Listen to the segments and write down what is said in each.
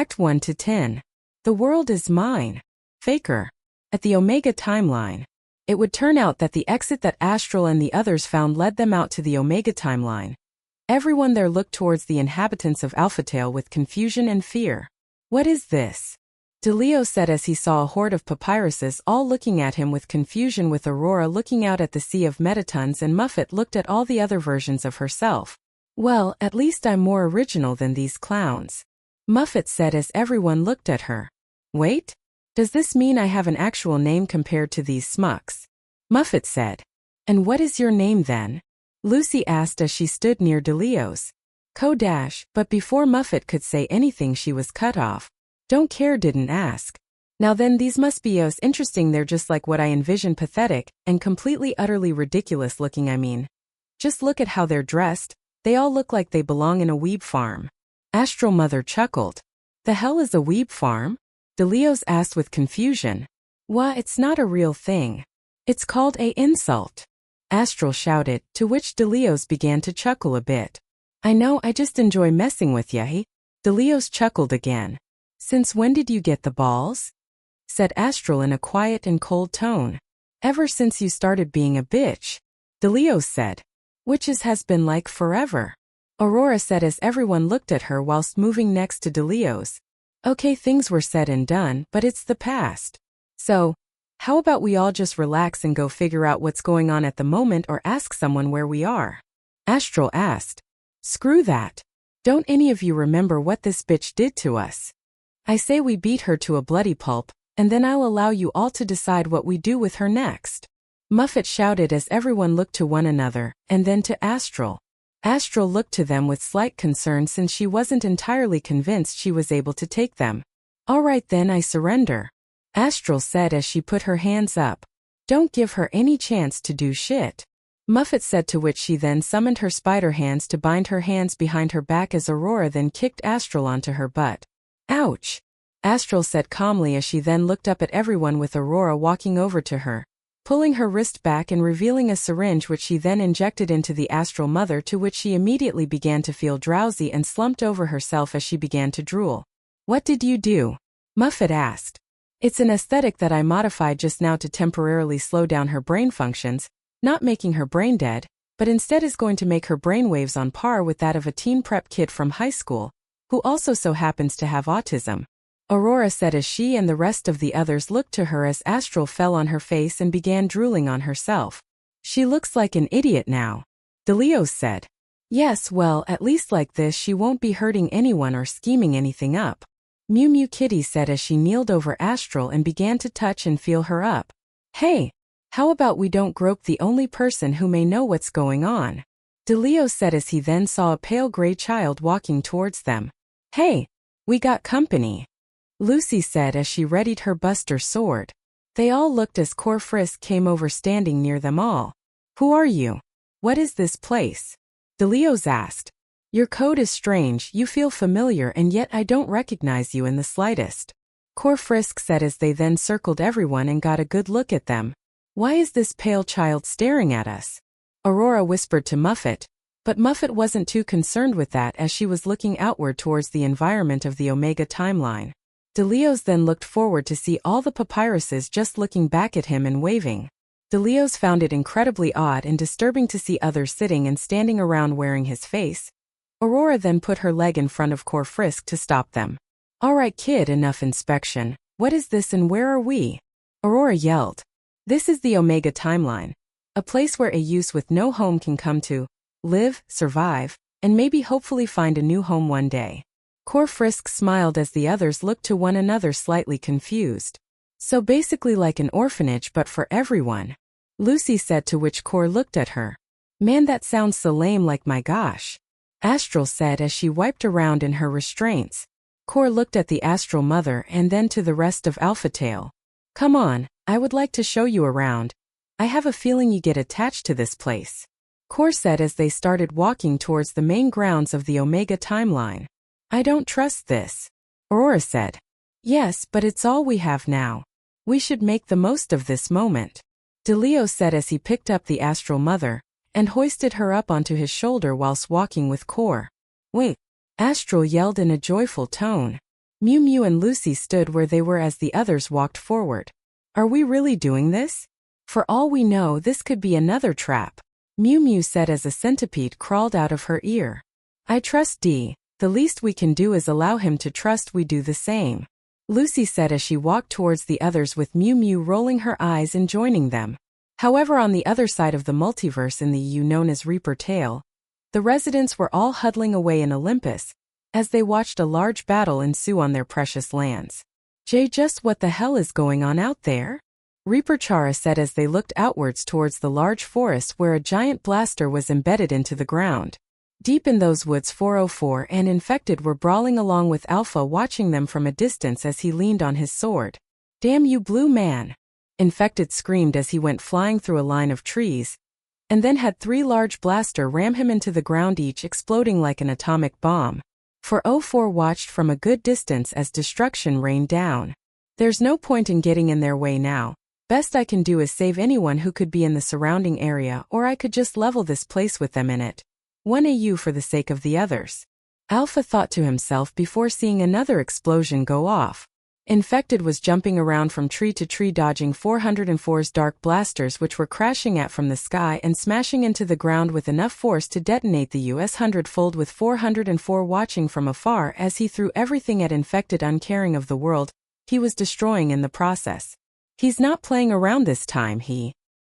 Act 1 to 10. The world is mine. Faker. At the Omega timeline. It would turn out that the exit that Astral and the others found led them out to the Omega timeline. Everyone there looked towards the inhabitants of Alphatale with confusion and fear. What is this? DeLeo said as he saw a horde of papyruses all looking at him with confusion, with Aurora looking out at the sea of metatons, and Muffet looked at all the other versions of herself. Well, at least I'm more original than these clowns. Muffet said as everyone looked at her. Wait? Does this mean I have an actual name compared to these smucks? Muffet said. And what is your name then? Lucy asked as she stood near DeLeo's. Kodash, but before Muffet could say anything she was cut off. Don't care, didn't ask. Now then, these must be as interesting. They're just like what I envisioned, pathetic and completely utterly ridiculous looking. I mean, just look at how they're dressed. They all look like they belong in a weeb farm. Astral Mother chuckled. The hell is a weeb farm? DeLeo's asked with confusion. Why, it's not a real thing. It's called a insult. Astral shouted, to which DeLeo's began to chuckle a bit. I know, I just enjoy messing with ya, he? DeLeo's chuckled again. Since when did you get the balls? Said Astral in a quiet and cold tone. Ever since you started being a bitch. DeLeo's said. Which has been like forever. Aurora said as everyone looked at her whilst moving next to DeLeo's. Okay, things were said and done, but it's the past. So, how about we all just relax and go figure out what's going on at the moment, or ask someone where we are? Astral asked. Screw that. Don't any of you remember what this bitch did to us? I say we beat her to a bloody pulp, and then I'll allow you all to decide what we do with her next. Muffet shouted as everyone looked to one another, and then to Astral. Astral looked to them with slight concern since she wasn't entirely convinced she was able to take them. All right then, I surrender. Astral said as she put her hands up. Don't give her any chance to do shit. Muffet said, to which she then summoned her spider hands to bind her hands behind her back as Aurora then kicked Astral onto her butt. Ouch! Astral said calmly as she then looked up at everyone, with Aurora walking over to her, pulling her wrist back and revealing a syringe, which she then injected into the Astral Mother, to which she immediately began to feel drowsy and slumped over herself as she began to drool. What did you do? Muffet asked. It's an aesthetic that I modified just now to temporarily slow down her brain functions, not making her brain dead, but instead is going to make her brainwaves on par with that of a teen prep kid from high school, who also so happens to have autism. Aurora said as she and the rest of the others looked to her as Astral fell on her face and began drooling on herself. She looks like an idiot now. DeLeo said. Yes, well, at least like this she won't be hurting anyone or scheming anything up. Mew Mew Kitty said as she kneeled over Astral and began to touch and feel her up. Hey, how about we don't grope the only person who may know what's going on? DeLeo said as he then saw a pale gray child walking towards them. Hey, we got company. Lucy said as she readied her buster sword. They all looked as Cor Frisk came over, standing near them all. Who are you? What is this place? DeLeo's asked. Your code is strange, you feel familiar, and yet I don't recognize you in the slightest. Cor Frisk said as they then circled everyone and got a good look at them. Why is this pale child staring at us? Aurora whispered to Muffet, but Muffet wasn't too concerned with that as she was looking outward towards the environment of the Omega timeline. DeLeo's then looked forward to see all the papyruses just looking back at him and waving. DeLeo's found it incredibly odd and disturbing to see others sitting and standing around wearing his face. Aurora then put her leg in front of Cor Frisk to stop them. All right kid, enough inspection. What is this and where are we? Aurora yelled. This is the Omega timeline. A place where a youth with no home can come to live, survive, and maybe hopefully find a new home one day. Cor Frisk smiled as the others looked to one another slightly confused. So basically like an orphanage but for everyone. Lucy said, to which Cor looked at her. Man, that sounds so lame, like my gosh. Astral said as she wiped around in her restraints. Cor looked at the Astral Mother and then to the rest of Alphatale. Come on, I would like to show you around. I have a feeling you get attached to this place. Cor said as they started walking towards the main grounds of the Omega timeline. I don't trust this. Aurora said. Yes, but it's all we have now. We should make the most of this moment. DeLeo said as he picked up the Astral Mother and hoisted her up onto his shoulder whilst walking with Cor. Wait! Astral yelled in a joyful tone. Mew Mew and Lucy stood where they were as the others walked forward. Are we really doing this? For all we know, this could be another trap, Mew Mew said as a centipede crawled out of her ear. I trust Dee. The least we can do is allow him to trust we do the same, Lucy said as she walked towards the others with Mew Mew rolling her eyes and joining them. However, on the other side of the multiverse in the EU known as Reaper Tail, the residents were all huddling away in Olympus as they watched a large battle ensue on their precious lands. Just what the hell is going on out there? Reaper Chara said as they looked outwards towards the large forest where a giant blaster was embedded into the ground. Deep in those woods, 404 and Infected were brawling along with Alpha, watching them from a distance as he leaned on his sword. Damn you, Blue Man! Infected screamed as he went flying through a line of trees, and then had 3 large blaster ram him into the ground, each exploding like an atomic bomb. 404 watched from a good distance as destruction rained down. There's no point in getting in their way now. Best I can do is save anyone who could be in the surrounding area, or I could just level this place with them in it. 1 AU for the sake of the others, Alpha thought to himself before seeing another explosion go off. Infected was jumping around from tree to tree, dodging 404's dark blasters, which were crashing at from the sky and smashing into the ground with enough force to detonate the US 100-fold, with 404 watching from afar as he threw everything at Infected, uncaring of the world he was destroying in the process. He's not playing around this time,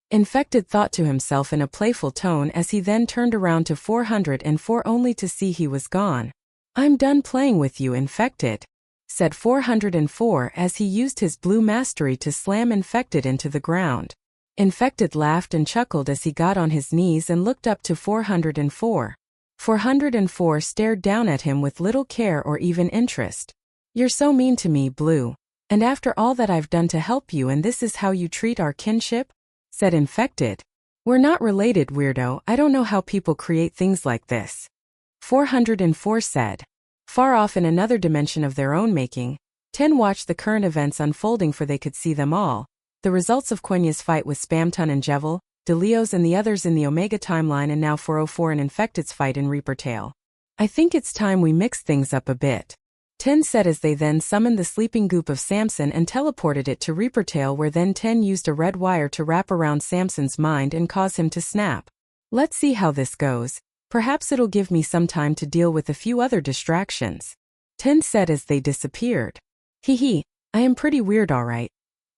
Infected thought to himself in a playful tone as he then turned around to 404 only to see he was gone. I'm done playing with you, Infected, said 404 as he used his blue mastery to slam Infected into the ground. Infected laughed and chuckled as he got on his knees and looked up to 404. 404 stared down at him with little care or even interest. You're so mean to me, Blue. And after all that I've done to help you, and this is how you treat our kinship? Said Infected. We're not related, weirdo. I don't know how people create things like this. 404 said. Far off in another dimension of their own making, 10 watched the current events unfolding, for they could see them all. The results of Quenya's fight with Spamton and Jevil, DeLeo's and the others in the Omega timeline, and now 404 and Infected's fight in Reaper Tail. I think it's time we mix things up a bit, 10 said as they then summoned the sleeping goop of Samson and teleported it to Reaper Tail, where then 10 used a red wire to wrap around Samson's mind and cause him to snap. Let's see how this goes. Perhaps it'll give me some time to deal with a few other distractions, 10 said as they disappeared. Hee, I am pretty weird, alright.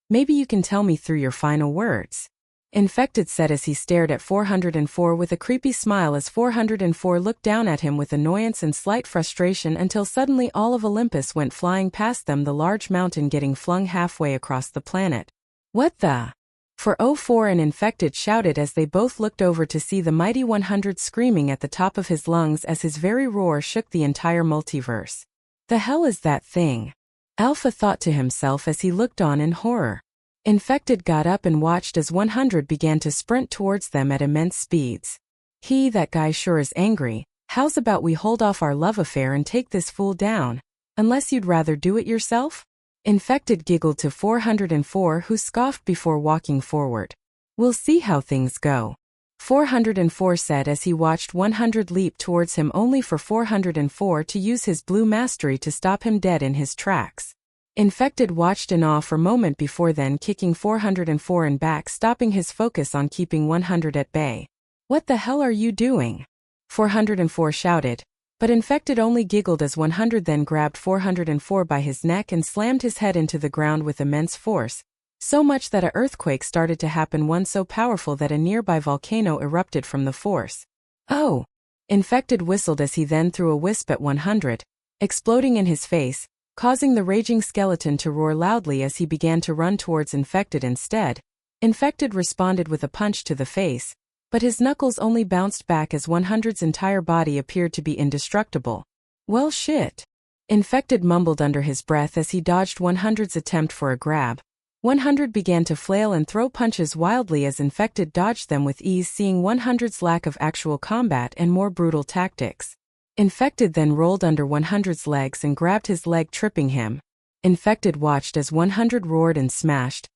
Maybe you can tell me through your final words, Infected said as he stared at 404 with a creepy smile as 404 looked down at him with annoyance and slight frustration, until suddenly all of Olympus went flying past them, the large mountain getting flung halfway across the planet. What the? 404 and Infected shouted as they both looked over to see the mighty 100 screaming at the top of his lungs as his very roar shook the entire multiverse. The hell is that thing? Alpha thought to himself as he looked on in horror. Infected got up and watched as 100 began to sprint towards them at immense speeds. That guy sure is angry. How's about we hold off our love affair and take this fool down? Unless you'd rather do it yourself? Infected giggled to 404, who scoffed before walking forward. We'll see how things go, 404 said as he watched 100 leap towards him, only for 404 to use his blue mastery to stop him dead in his tracks. Infected watched in awe for a moment before then kicking 404 in back, stopping his focus on keeping 100 at bay. What the hell are you doing? 404 shouted, but Infected only giggled as 100 then grabbed 404 by his neck and slammed his head into the ground with immense force, so much that an earthquake started to happen, one so powerful that a nearby volcano erupted from the force. Oh! Infected whistled as he then threw a wisp at 100, exploding in his face, causing the raging skeleton to roar loudly as he began to run towards Infected instead. Infected responded with a punch to the face, but his knuckles only bounced back as 100's entire body appeared to be indestructible. Well shit. Infected mumbled under his breath as he dodged 100's attempt for a grab. 100 began to flail and throw punches wildly as Infected dodged them with ease, seeing 100's lack of actual combat and more brutal tactics. Infected then rolled under 100's legs and grabbed his leg, tripping him. Infected watched as 100 roared and smashed,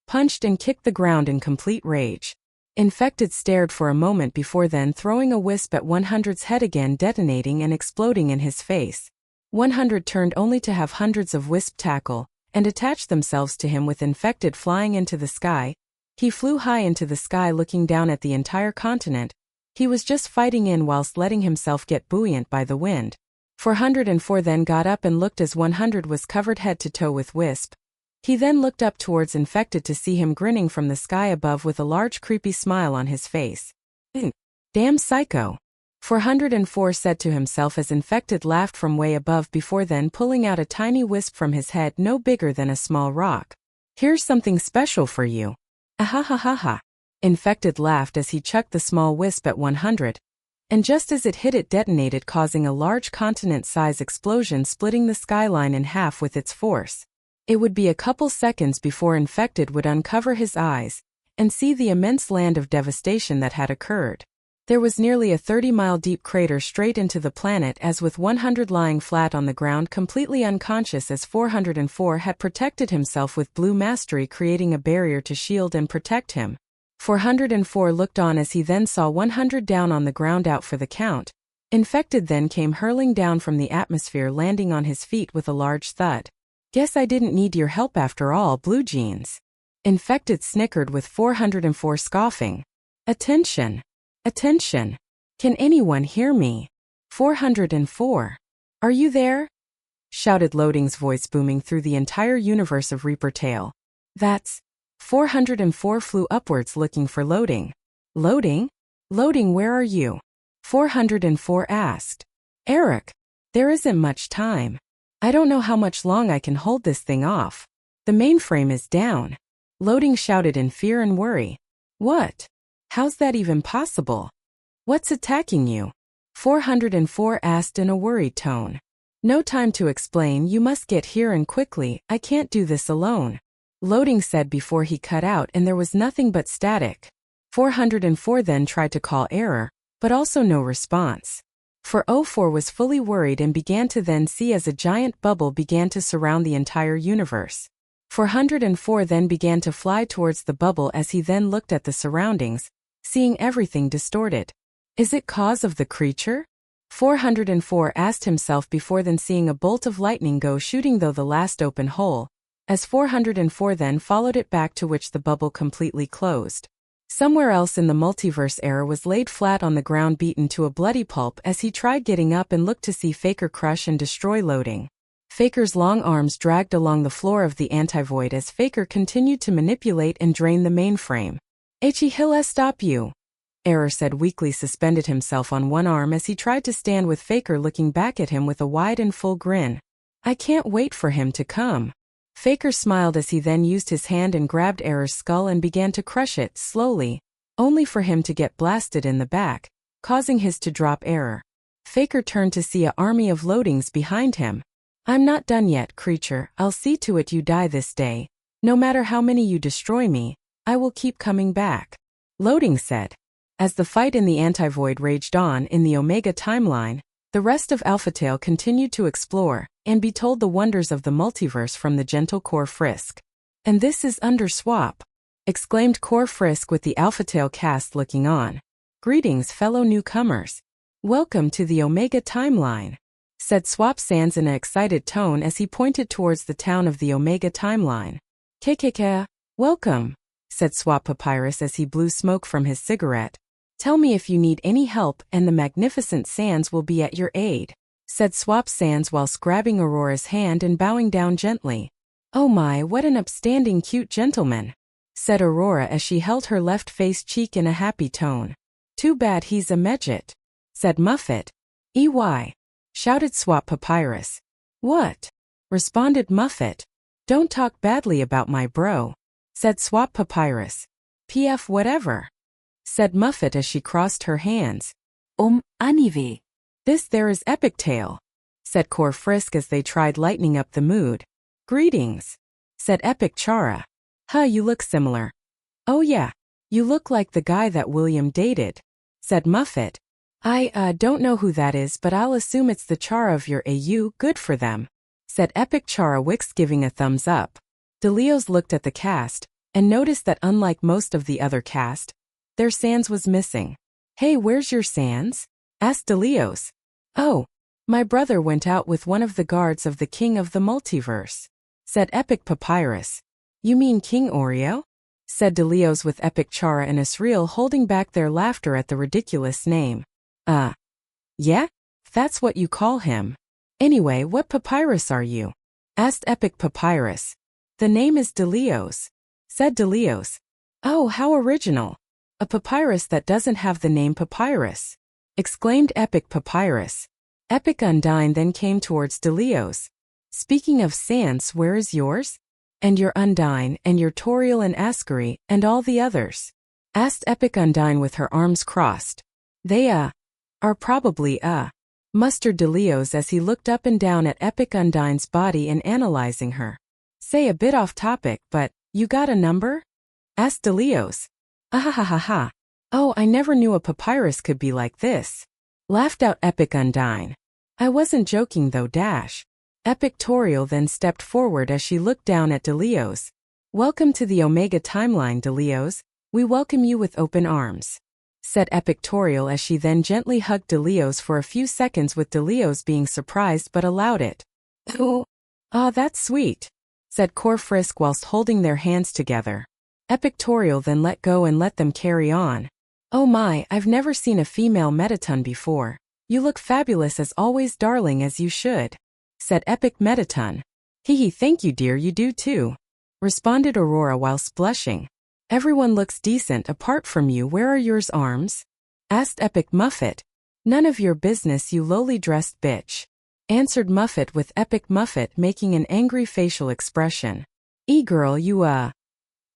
punched and kicked the ground in complete rage. Infected stared for a moment before then throwing a wisp at 100's head again, detonating and exploding in his face. 100 turned only to have hundreds of wisp tackle, and attach themselves to him with infected flying into the sky. He flew high into the sky looking down at the entire continent. He was just fighting in whilst letting himself get buoyant by the wind. 404 then got up and looked as 100 was covered head to toe with wisp. He then looked up towards infected to see him grinning from the sky above with a large creepy smile on his face. Damn psycho. 404 said to himself as infected laughed from way above before then pulling out a tiny wisp from his head no bigger than a small rock. Here's something special for you. Ahahaha. Infected laughed as he chucked the small wisp at 100. And just as it hit it detonated causing a large continent-size explosion splitting the skyline in half with its force. It would be a couple seconds before infected would uncover his eyes and see the immense land of devastation that had occurred. There was nearly a 30-mile deep crater straight into the planet as with 100 lying flat on the ground completely unconscious as 404 had protected himself with blue mastery creating a barrier to shield and protect him. 404 looked on as he then saw 100 down on the ground out for the count. Infected then came hurling down from the atmosphere landing on his feet with a large thud. Guess I didn't need your help after all, Blue Jeans. Infected snickered with 404 scoffing. Attention. Attention. Can anyone hear me? 404. Are you there? Shouted Loading's voice booming through the entire universe of Reaper Tale. That's 404 flew upwards looking for Loading. Loading? Loading, where are you? 404 asked. Eric, there isn't much time. I don't know how much long I can hold this thing off. The mainframe is down. Loading shouted in fear and worry. What? How's that even possible? What's attacking you? 404 asked in a worried tone. No time to explain, you must get here and quickly, I can't do this alone. Loading said before he cut out and there was nothing but static. 404 then tried to call error, but also no response. 404 was fully worried and began to then see as a giant bubble began to surround the entire universe. 404 then began to fly towards the bubble as he then looked at the surroundings, seeing everything distorted. Is it cause of the creature? 404 asked himself before then seeing a bolt of lightning go shooting through the last open hole, as 404 then followed it back to which the bubble completely closed. Somewhere else in the multiverse era was laid flat on the ground beaten to a bloody pulp as he tried getting up and looked to see Faker crush and destroy Loading. Faker's long arms dragged along the floor of the anti-void as Faker continued to manipulate and drain the mainframe. He'll stop you. Error said weakly suspended himself on one arm as he tried to stand with Faker looking back at him with a wide and full grin. I can't wait for him to come. Faker smiled as he then used his hand and grabbed Error's skull and began to crush it slowly, only for him to get blasted in the back, causing his to drop Error. Faker turned to see an army of Loadings behind him. I'm not done yet, creature, I'll see to it you die this day. No matter how many you destroy me, I will keep coming back. Loading said. As the fight in the anti-void raged on in the Omega timeline, the rest of Alphatale continued to explore and be told the wonders of the multiverse from the gentle Core Frisk. And this is under swap, exclaimed Core Frisk with the Alphatale cast looking on. Greetings, fellow newcomers. Welcome to the Omega timeline, said Swap Sands in an excited tone as he pointed towards the town of the Omega timeline. KKK, welcome, said Swap Papyrus as he blew smoke from his cigarette. Tell me if you need any help and the magnificent Sands will be at your aid, said Swap Sands whilst grabbing Aurora's hand and bowing down gently. Oh my, what an upstanding cute gentleman, said Aurora as she held her left face cheek in a happy tone. Too bad he's a midget, said Muffet. EY, shouted Swap Papyrus. What? Responded Muffet. Don't talk badly about my bro, said Swap Papyrus. PF whatever, said Muffet as she crossed her hands. Anyway. This there is Epic Tale, said Core Frisk as they tried lightening up the mood. Greetings, said Epic Chara. Huh, you look similar. Oh yeah, you look like the guy that William dated, said Muffet. I don't know who that is, but I'll assume it's the Chara of your AU, good for them, said Epic Chara Wix giving a thumbs up. DeLeos looked at the cast and noticed that unlike most of the other cast, their Sans was missing. Hey, where's your Sans? Asked DeLeos. Oh, My brother went out with one of the guards of the king of the multiverse, said Epic Papyrus. You mean King Oreo? Said Delios with Epic Chara and Asriel holding back their laughter at the ridiculous name. Yeah? That's what you call him. Anyway, what papyrus are you? Asked Epic Papyrus. The name is Delios, said Delios. Oh, how original. A papyrus that doesn't have the name Papyrus, exclaimed Epic Papyrus. Epic Undine then came towards Delios. Speaking of Sans, where is yours? And your Undine, and your Toriel and Ascari, and all the others? Asked Epic Undine with her arms crossed. They, are probably, mustered Delios as he looked up and down at Epic Undine's body and analyzing her. Say a bit off topic, but, you got a number? Asked Delios. Ahahaha. Oh, I never knew a papyrus could be like this. Laughed out Epic Undine. I wasn't joking though. Epic Toriel then stepped forward as she looked down at Delios. Welcome to the Omega timeline, Delios. We welcome you with open arms, said Epic Toriel as she then gently hugged Delios for a few seconds with Delios being surprised but allowed it. Oh, that's sweet, said Cor Frisk whilst holding their hands together. Epic Toriel then let go and let them carry on. Oh my, I've never seen a female Metaton before. You look fabulous as always, darling, as you should, said Epic Metaton. Hee, thank you dear, you do too, responded Aurora whilst blushing. Everyone looks decent apart from you. Where are yours arms? Asked Epic Muffet. None of your business, you lowly dressed bitch, answered Muffet with Epic Muffet making an angry facial expression. Girl, you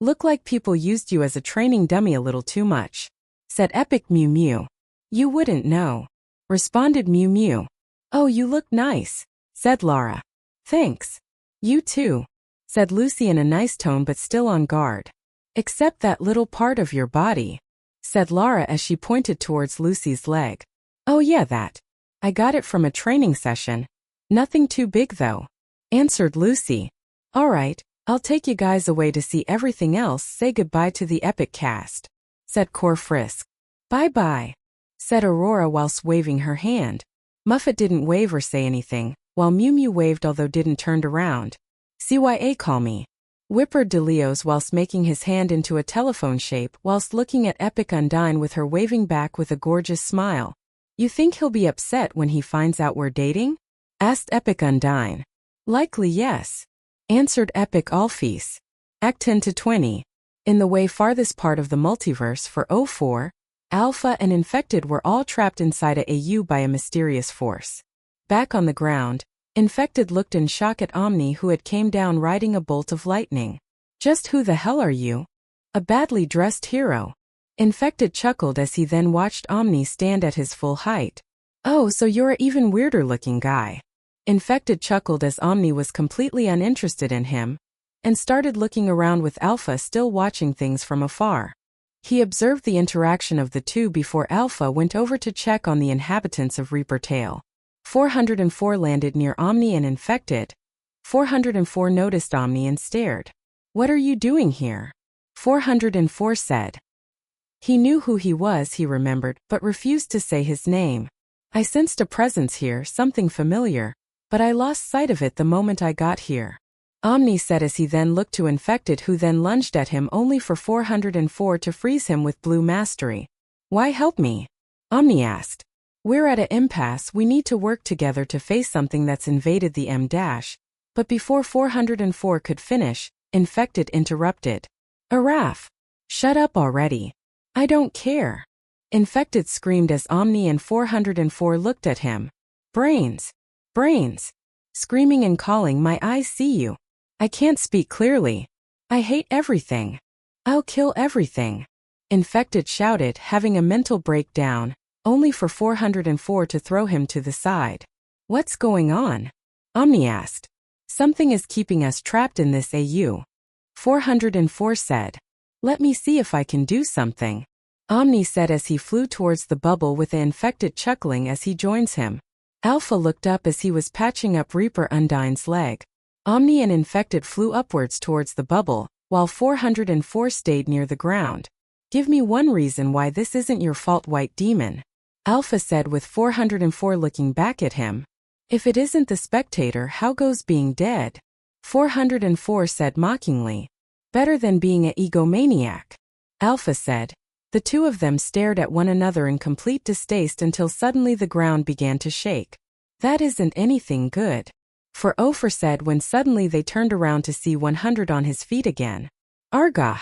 look like people used you as a training dummy a little too much, said Epic Mew Mew. You wouldn't know, responded Mew Mew. Oh, you look nice, said Lara. Thanks. You too, said Lucy in a nice tone but still on guard. Except that little part of your body, said Lara as she pointed towards Lucy's leg. Oh yeah, that. I got it from a training session. Nothing too big though, answered Lucy. Alright, I'll take you guys away to see everything else. Say goodbye to the Epic cast, said Cor Frisk. Bye-bye, said Aurora whilst waving her hand. Muffet didn't wave or say anything, while Mew Mew waved although didn't turn around. CYA call me, whimpered Delios whilst making his hand into a telephone shape whilst looking at Epic Undine with her waving back with a gorgeous smile. You think he'll be upset when he finds out we're dating? Asked Epic Undine. Likely yes, answered Epic Alphys. Act 10 to 20. In the way farthest part of the multiverse for 04, Alpha and Infected were all trapped inside a AU by a mysterious force. Back on the ground, Infected looked in shock at Omni who had came down riding a bolt of lightning. Just who the hell are you? A badly dressed hero. Infected chuckled as he then watched Omni stand at his full height. Oh, so you're an even weirder looking guy. Infected chuckled as Omni was completely uninterested in him, and started looking around with Alpha still watching things from afar. He observed the interaction of the two before Alpha went over to check on the inhabitants of Reaper Tail. 404 landed near Omni and Infected. 404 noticed Omni and stared. What are you doing here? 404 said. He knew who he was, he remembered, but refused to say his name. I sensed a presence here, something familiar, but I lost sight of it the moment I got here. Omni said as he then looked to Infected who then lunged at him only for 404 to freeze him with blue mastery. Why help me? Omni asked. We're at an impasse, we need to work together to face something that's invaded the M-. But before 404 could finish, Infected interrupted. Araf! Shut up already. I don't care. Infected screamed as Omni and 404 looked at him. Brains! Brains! Screaming and calling, my eyes see you. I can't speak clearly. I hate everything. I'll kill everything. Infected shouted, having a mental breakdown, only for 404 to throw him to the side. What's going on? Omni asked. Something is keeping us trapped in this AU. 404 said. Let me see if I can do something. Omni said as he flew towards the bubble with the Infected chuckling as he joins him. Alpha looked up as he was patching up Reaper Undine's leg. Omni and Infected flew upwards towards the bubble, while 404 stayed near the ground. Give me one reason why this isn't your fault, White Demon. Alpha said with 404 looking back at him. If it isn't the spectator, how goes being dead? 404 said mockingly. Better than being a egomaniac. Alpha said. The two of them stared at one another in complete distaste until suddenly the ground began to shake. That isn't anything good. 404 said when suddenly they turned around to see 100 on his feet again. Argah!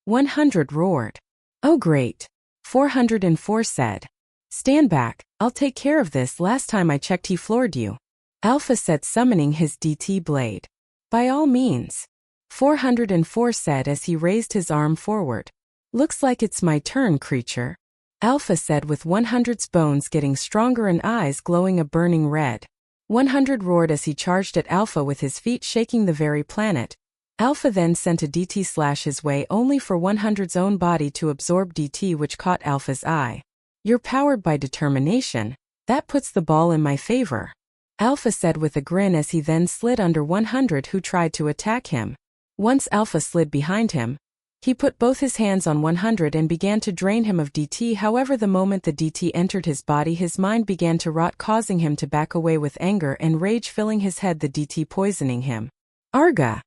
100 roared. Oh great! 404 said. Stand back, I'll take care of this. Last time I checked he floored you. Alpha said, summoning his DT blade. By all means. 404 said as he raised his arm forward. Looks like it's my turn, creature. Alpha said with 100's bones getting stronger and eyes glowing a burning red. 100 roared as he charged at Alpha with his feet shaking the very planet. Alpha then sent a DT slash his way only for 100's own body to absorb DT, which caught Alpha's eye. You're powered by determination. That puts the ball in my favor. Alpha said with a grin as he then slid under 100 who tried to attack him. Once Alpha slid behind him, he put both his hands on 100 and began to drain him of DT. However, the moment the DT entered his body, his mind began to rot, causing him to back away with anger and rage filling his head, the DT poisoning him. Arga!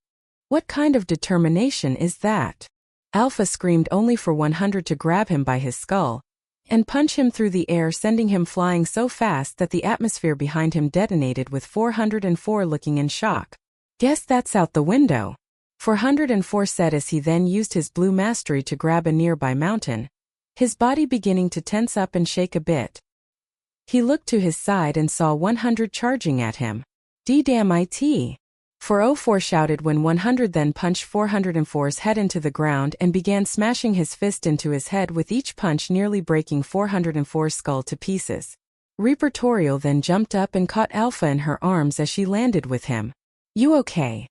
What kind of determination is that? Alpha screamed only for 100 to grab him by his skull and punch him through the air, sending him flying so fast that the atmosphere behind him detonated, with 404 looking in shock. Guess that's out the window. 404 said as he then used his blue mastery to grab a nearby mountain, his body beginning to tense up and shake a bit. He looked to his side and saw 100 charging at him. D-damn it! 404 shouted when 100 then punched 404's head into the ground and began smashing his fist into his head, with each punch nearly breaking 404's skull to pieces. Repertorial then jumped up and caught Alpha in her arms as she landed with him. You okay?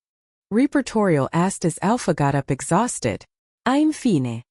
Repertorial asked as Alpha got up exhausted. I'm fine.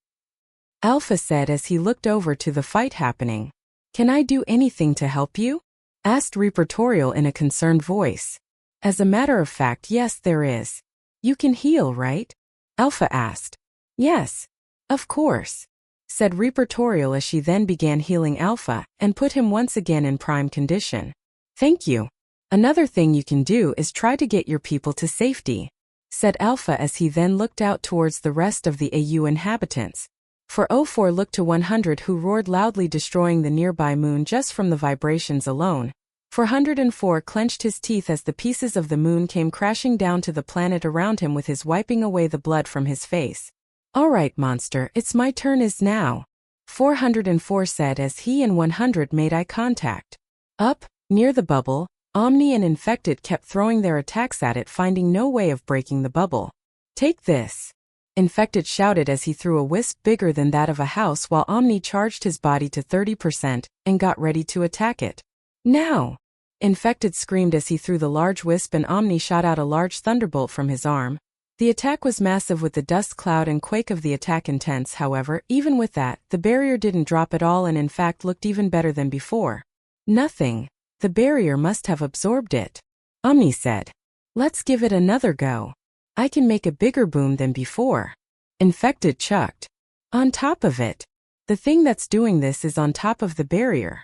Alpha said as he looked over to the fight happening. Can I do anything to help you? Asked Repertorial in a concerned voice. As a matter of fact, yes there is. You can heal, right? Alpha asked. Yes. Of course. Said Repertorial as she then began healing Alpha and put him once again in prime condition. Thank you. Another thing you can do is try to get your people to safety, said Alpha as he then looked out towards the rest of the AU inhabitants. 404 looked to 100 who roared loudly, destroying the nearby moon just from the vibrations alone. 404 clenched his teeth as the pieces of the moon came crashing down to the planet around him, with his wiping away the blood from his face. All right, monster, it's my turn is now, 404 said as he and 100 made eye contact. Up, near the bubble, Omni and Infected kept throwing their attacks at it, finding no way of breaking the bubble. Take this, Infected shouted as he threw a wisp bigger than that of a house, while Omni charged his body to 30% and got ready to attack it. Now! Infected screamed as he threw the large wisp, and Omni shot out a large thunderbolt from his arm. The attack was massive, with the dust cloud and quake of the attack intense. However, even with that, the barrier didn't drop at all and in fact looked even better than before. Nothing. The barrier must have absorbed it. Omni said. Let's give it another go. I can make a bigger boom than before. Infected chucked. On top of it. The thing that's doing this is on top of the barrier.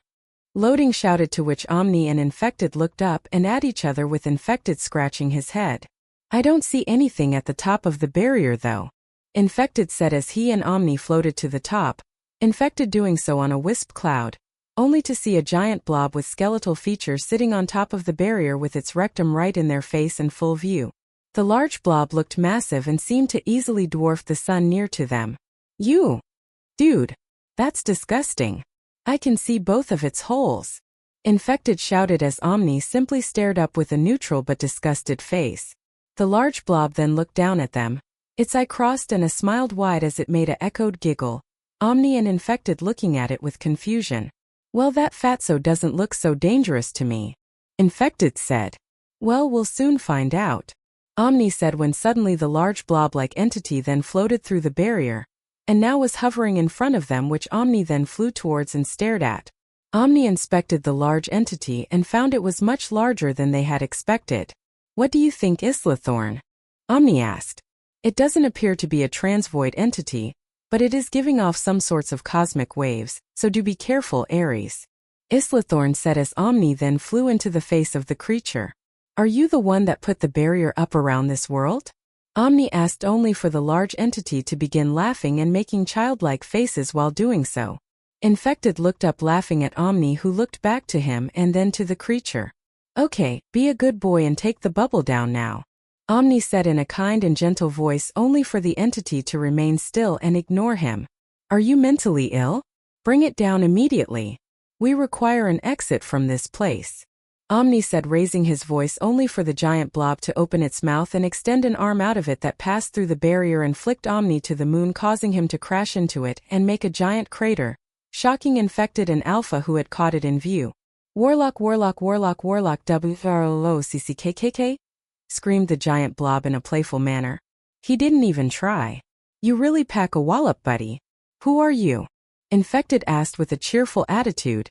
Loading shouted, to which Omni and Infected looked up and at each other, with Infected scratching his head. I don't see anything at the top of the barrier though, Infected said as he and Omni floated to the top, Infected doing so on a wisp cloud, only to see a giant blob with skeletal features sitting on top of the barrier with its rectum right in their face in full view. The large blob looked massive and seemed to easily dwarf the sun near to them. Dude, that's disgusting. I can see both of its holes, Infected shouted as Omni simply stared up with a neutral but disgusted face. The large blob then looked down at them. Its eye crossed and smiled wide as it made a echoed giggle. Omni and Infected looking at it with confusion. Well, that fatso doesn't look so dangerous to me, Infected said. Well, we'll soon find out, Omni said when suddenly the large blob-like entity then floated through the barrier, and now was hovering in front of them, which Omni then flew towards and stared at. Omni inspected the large entity and found it was much larger than they had expected. What do you think, Islathorn? Omni asked. It doesn't appear to be a transvoid entity, but it is giving off some sorts of cosmic waves, so do be careful, Ares. Islathorn said as Omni then flew into the face of the creature. Are you the one that put the barrier up around this world? Omni asked, only for the large entity to begin laughing and making childlike faces while doing so. Infected looked up laughing at Omni, who looked back to him and then to the creature. Okay, be a good boy and take the bubble down now. Omni said in a kind and gentle voice, only for the entity to remain still and ignore him. Are you mentally ill? Bring it down immediately. We require an exit from this place. Omni said, raising his voice, only for the giant blob to open its mouth and extend an arm out of it that passed through the barrier and flicked Omni to the moon, causing him to crash into it and make a giant crater, shocking Infected and Alpha, who had caught it in view. Warlock, warlock, warlock, warlock, WRLOCCKKK? Screamed the giant blob in a playful manner. He didn't even try. You really pack a wallop, buddy. Who are you? Infected asked with a cheerful attitude.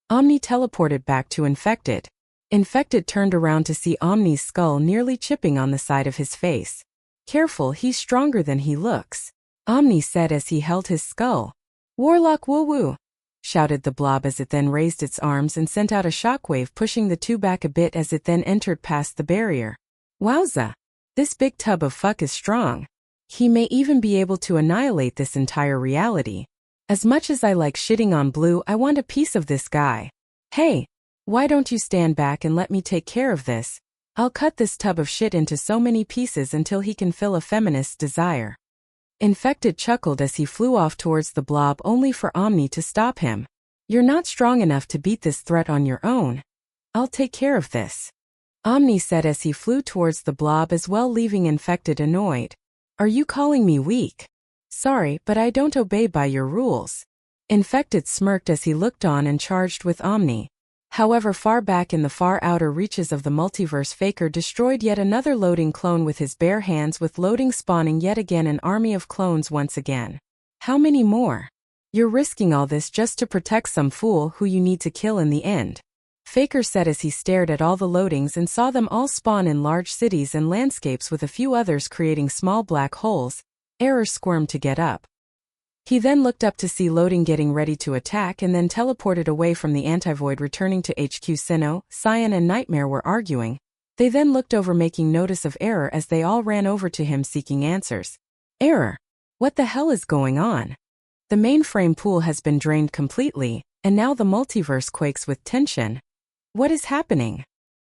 Omni teleported back to Infected. Infected turned around to see Omni's skull nearly chipping on the side of his face. Careful, he's stronger than he looks, Omni said as he held his skull. Warlock woo-woo, shouted the blob as it then raised its arms and sent out a shockwave, pushing the two back a bit as it then entered past the barrier. Wowza! This big tub of fuck is strong. He may even be able to annihilate this entire reality. As much as I like shitting on Blue, I want a piece of this guy. Hey, why don't you stand back and let me take care of this? I'll cut this tub of shit into so many pieces until he can fill a feminist's desire. Infected chuckled as he flew off towards the blob, only for Omni to stop him. You're not strong enough to beat this threat on your own. I'll take care of this, Omni said as he flew towards the blob as well, leaving Infected annoyed. Are you calling me weak? Sorry, but I don't obey by your rules. Infected smirked as he looked on and charged with Omni. However, far back in the far outer reaches of the multiverse, Faker destroyed yet another loading clone with his bare hands, with loading spawning yet again an army of clones once again. How many more? You're risking all this just to protect some fool who you need to kill in the end, Faker said as he stared at all the loadings and saw them all spawn in large cities and landscapes, with a few others creating small black holes. Error squirmed to get up. He then looked up to see loading getting ready to attack and then teleported away from the antivoid, returning to HQ. Sinnoh, Cyan and Nightmare were arguing. They then looked over, making notice of Error as they all ran over to him seeking answers. Error, what the hell is going on? The mainframe pool has been drained completely, and now the multiverse quakes with tension. What is happening?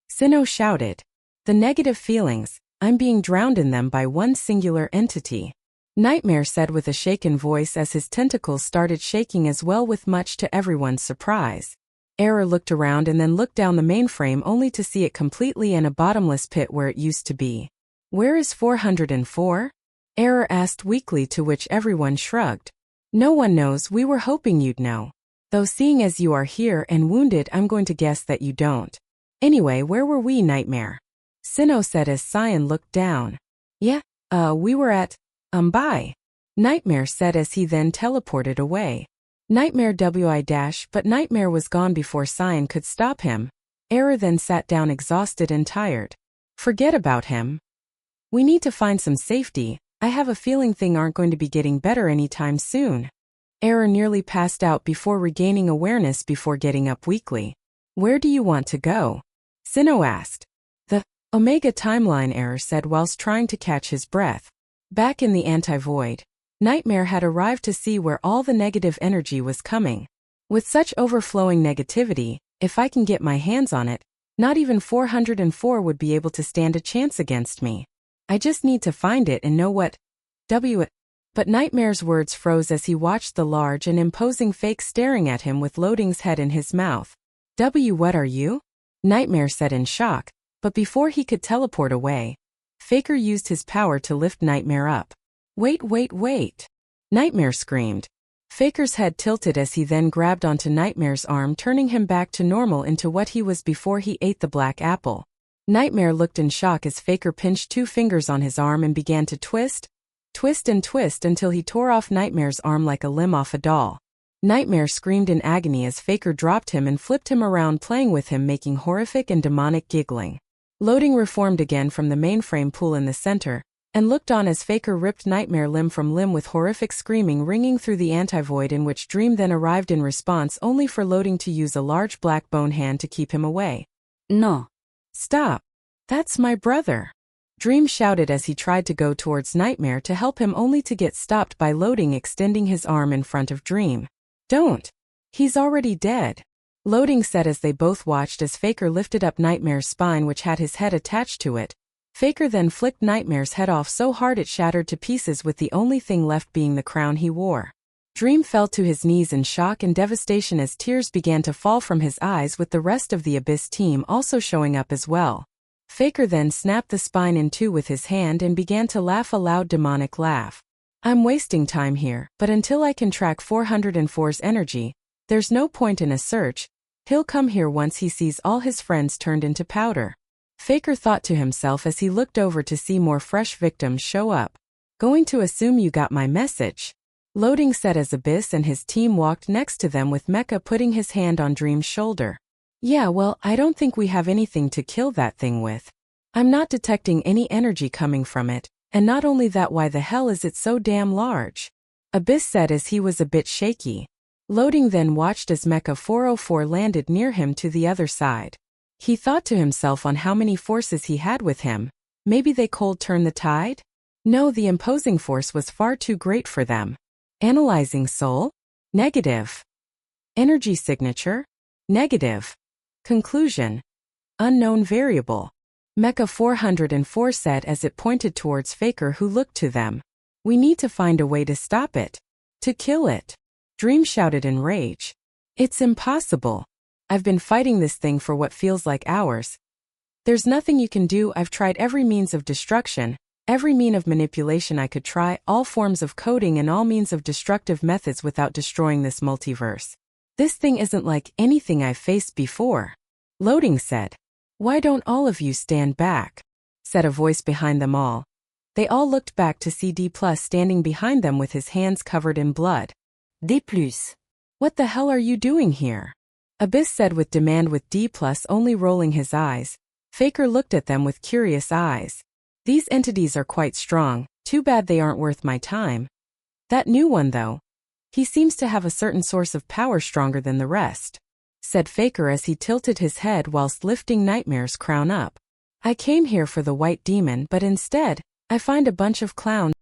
Sinnoh shouted. The negative feelings, I'm being drowned in them by one singular entity, Nightmare said with a shaken voice as his tentacles started shaking as well, with much to everyone's surprise. Error looked around and then looked down the mainframe, only to see it completely in a bottomless pit where it used to be. Where is 404? Error asked weakly, to which everyone shrugged. No one knows. We were hoping you'd know. Though seeing as you are here and wounded, I'm going to guess that you don't. Anyway, where were we, Nightmare? Sinnoh said as Cyan looked down. Yeah, we were at bye, Nightmare said as he then teleported away. Nightmare but Nightmare was gone before Cyan could stop him. Error then sat down exhausted and tired. Forget about him. We need to find some safety. I have a feeling things aren't going to be getting better anytime soon. Error nearly passed out before regaining awareness before getting up weakly. Where do you want to go? Sinnoh asked. The Omega timeline, Error said whilst trying to catch his breath. Back in the anti-void, Nightmare had arrived to see where all the negative energy was coming. With such overflowing negativity, if I can get my hands on it, not even 404 would be able to stand a chance against me. I just need to find it and know what it. But Nightmare's words froze as he watched the large and imposing fake staring at him with Loading's head in his mouth. What are you? Nightmare said in shock, but before he could teleport away, Faker used his power to lift Nightmare up. Wait! Nightmare screamed. Faker's head tilted as he then grabbed onto Nightmare's arm, turning him back to normal into what he was before he ate the black apple. Nightmare looked in shock as Faker pinched 2 fingers on his arm and began to twist until he tore off Nightmare's arm like a limb off a doll. Nightmare screamed in agony as Faker dropped him and flipped him around, playing with him, making horrific and demonic giggling. Loading reformed again from the mainframe pool in the center, and looked on as Faker ripped Nightmare limb from limb with horrific screaming ringing through the anti-void, in which Dream then arrived in response, only for Loading to use a large black bone hand to keep him away. No. Stop. That's my brother. Dream shouted as he tried to go towards Nightmare to help him, only to get stopped by Loading extending his arm in front of Dream. Don't. He's already dead. Loading said as they both watched as Faker lifted up Nightmare's spine, which had his head attached to it. Faker then flicked Nightmare's head off so hard it shattered to pieces, with the only thing left being the crown he wore. Dream fell to his knees in shock and devastation as tears began to fall from his eyes, with the rest of the Abyss team also showing up as well. Faker then snapped the spine in two with his hand and began to laugh a loud demonic laugh. I'm wasting time here, but until I can track 404's energy, there's no point in a search. He'll come here once he sees all his friends turned into powder. Faker thought to himself as he looked over to see more fresh victims show up. Going to assume you got my message. Loading said as Abyss and his team walked next to them, with Mecha putting his hand on Dream's shoulder. Yeah, well, I don't think we have anything to kill that thing with. I'm not detecting any energy coming from it, and not only that, why the hell is it so damn large? Abyss said as he was a bit shaky. Loading then watched as Mecha 404 landed near him to the other side. He thought to himself on how many forces he had with him. Maybe they cold turn the tide? No, the imposing force was far too great for them. Analyzing soul? Negative. Energy signature? Negative. Conclusion? Unknown variable. Mecha 404 said as it pointed towards Faker, who looked to them. We need to find a way to stop it. To kill it. Dream shouted in rage. It's impossible. I've been fighting this thing for what feels like hours. There's nothing you can do. I've tried every means of destruction, every mean of manipulation I could try, all forms of coding and all means of destructive methods without destroying this multiverse. This thing isn't like anything I've faced before. Loading said. Why don't all of you stand back? Said a voice behind them all. They all looked back to see D+ standing behind them with his hands covered in blood. D+. What the hell are you doing here? Abyss said with demand, with D+ only rolling his eyes. Faker looked at them with curious eyes. These entities are quite strong, too bad they aren't worth my time. That new one though. He seems to have a certain source of power stronger than the rest. Said Faker as he tilted his head whilst lifting Nightmare's crown up. I came here for the white demon, but instead, I find a bunch of clowns.